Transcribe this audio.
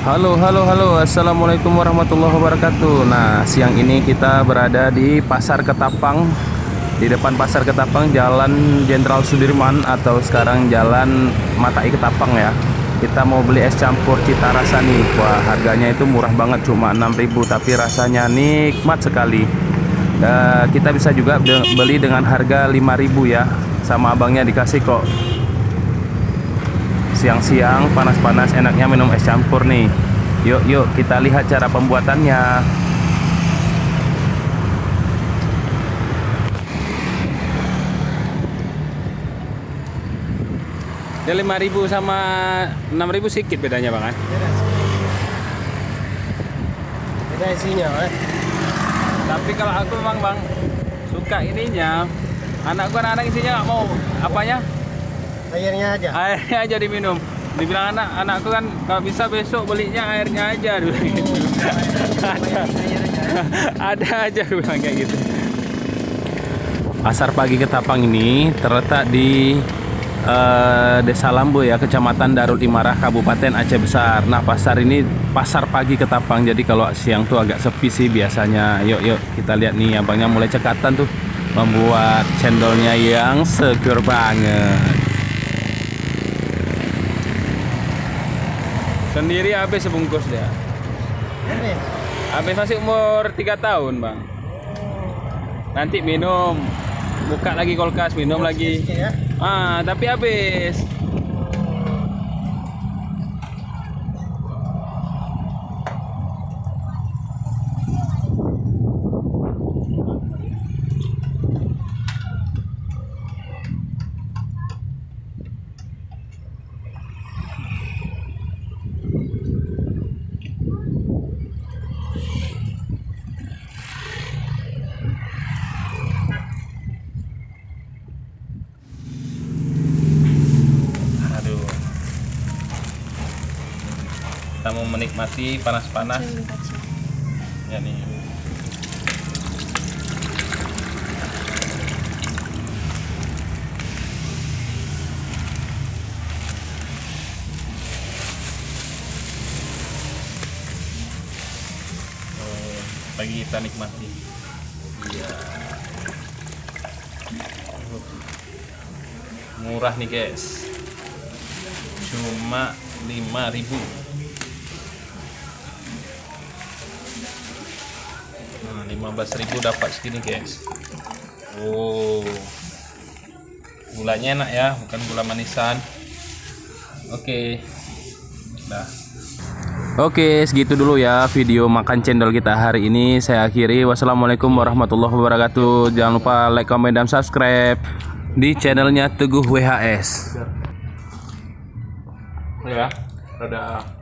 Halo, halo, halo. Assalamualaikum warahmatullahi wabarakatuh. Nah, siang ini kita berada di Pasar Ketapang. Di depan Pasar Ketapang, Jalan Jenderal Sudirman atau sekarang Jalan Matai Ketapang ya. Kita mau beli es campur cita rasa nih. Wah, harganya itu murah banget, cuma 6.000, tapi rasanya nikmat sekali. Kita bisa juga beli dengan harga 5.000 ya. Sama abangnya dikasih kok. Siang-siang panas-panas enaknya minum es campur nih. Yuk kita lihat cara pembuatannya. Dia 5.000 sama 6.000 sedikit bedanya bang kan? Beda isinya Tapi kalau aku memang bang suka ininya. Anakku anak-anak isinya nggak mau apanya? airnya aja. Airnya aja diminum. Dibilang anakku kan kalau bisa besok belinya airnya aja dulu gitu. Ada aja bilang kayak gitu. Pasar Pagi Ketapang ini terletak di Desa Lambu ya, Kecamatan Darul Imarah, Kabupaten Aceh Besar. Nah, pasar ini Pasar Pagi Ketapang. Jadi kalau siang tuh agak sepi sih biasanya. Yuk kita lihat nih, abangnya mulai cekatan tuh membuat cendolnya yang seger banget. Sendiri habis sebungkus dia. Habis masih umur 3 tahun bang. Nanti minum, buka lagi kulkas, minum lagi. Tapi habis. Kita mau menikmati panas-panas ya nih. Pagi kita nikmati. Iya. Murah nih guys. Cuma 5.000. 15.000 dapat segini guys. Gulanya enak ya, bukan gula manisan. Oke, segitu dulu ya video makan cendol kita hari ini. Saya akhiri. Wassalamualaikum warahmatullahi wabarakatuh. Jangan lupa like, comment, dan subscribe di channelnya Teguh WHS. Ya, dadah.